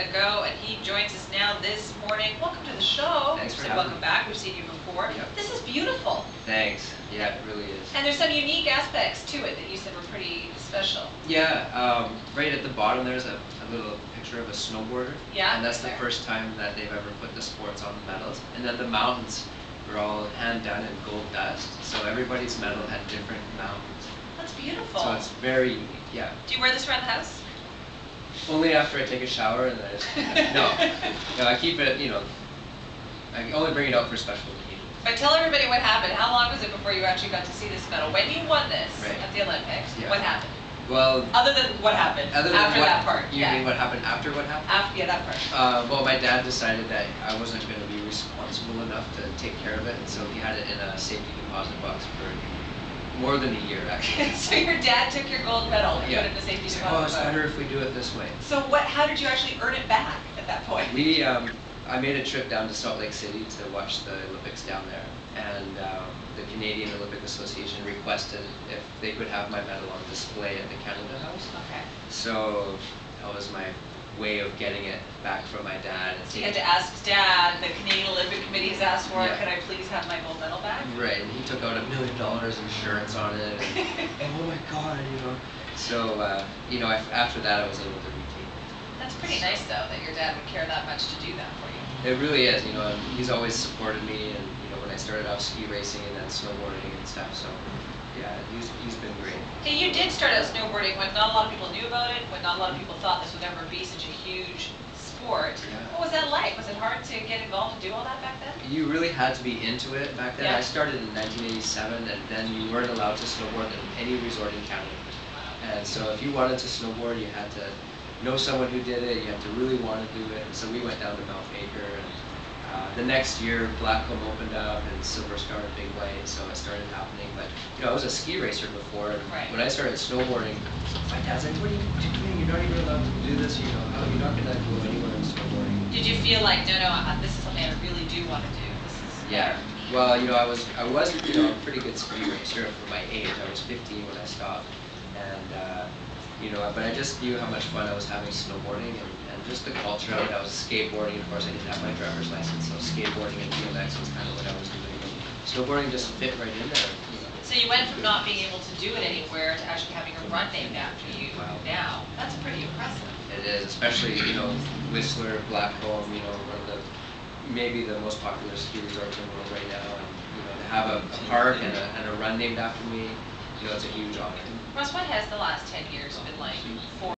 ago, and he joins us now this morning. Welcome to the show. Thanks for having me. Welcome back. We've seen you before. Yep. This is beautiful. Thanks. Yeah, it really is. And there's some unique aspects to it that you said were pretty special. Yeah, right at the bottom there's a little picture of a snowboarder. Yeah. And that's the first time that they've ever put the sports on the medals. And then the mountains were all hand done in gold dust. So everybody's medal had different mountains. That's beautiful. So it's very unique, yeah. Do you wear this around the house? Only after I take a shower and then I just, no, I keep it, I only bring it out for special occasions. But tell everybody what happened. How long was it before you actually got to see this medal? When you won this at the Olympics, what happened? Well, other than what happened after that part. You mean what happened after what happened? Yeah, that part. Well, my dad decided that I wasn't going to be responsible enough to take care of it, and so he had it in a safety deposit box for more than a year, actually. So your dad took your gold medal and put it in the safety deposit box. Oh, it's better if we do it this way. So how did you actually earn it back at that point? I made a trip down to Salt Lake City to watch the Olympics down there, and the Canadian Olympic Association requested if they could have my medal on display at the Canada House. Okay. So that was my way of getting it back from my dad. So you had to ask Dad, the Canadian Olympic Committee has asked for it, could I please have my gold medal back? Right, and he took out $1 million insurance on it, and oh my God, So, after that I was able to retain it. That's pretty nice though, that your dad would care that much to do that for you. It really is, he's always supported me, and when I started off ski racing and then snowboarding and stuff, so yeah, he's been great. Hey, you did start out snowboarding when not a lot of people knew about it, when not a lot of people thought this would ever be such a huge sport. Yeah. What was that like? Was it hard to get involved and do all that back then? You really had to be into it back then. Yeah. I started in 1987, and then you weren't allowed to snowboard in any resort in Canada. And so if you wanted to snowboard, you had to know someone who did it, you had to really want to do it. And so we went down to Mount Baker, and the next year Blackcomb opened up and Silver Star and Big White, so it started happening. But I was a ski racer before, and when I started snowboarding, my dad's like, what are you doing? You're not even allowed to do this, you're not going to go anywhere in snowboarding. Did you feel like, no, this is something I really do want to do? Yeah. Well, I was a pretty good ski racer for my age. I was 15 when I stopped, and but I just knew how much fun I was having snowboarding, and just the culture of it. I was skateboarding. Of course, I didn't have my driver's license, so skateboarding and BMX was kind of what I was doing. And snowboarding just fit right in there. So you went from not being able to do it anywhere to actually having a run named after you now. That's pretty impressive. It is, especially Whistler, Blackcomb, one of the maybe the most popular ski resorts in the world right now, and to have a park and a run named after me, it's a huge honor. Russ, what has the last 10 years been like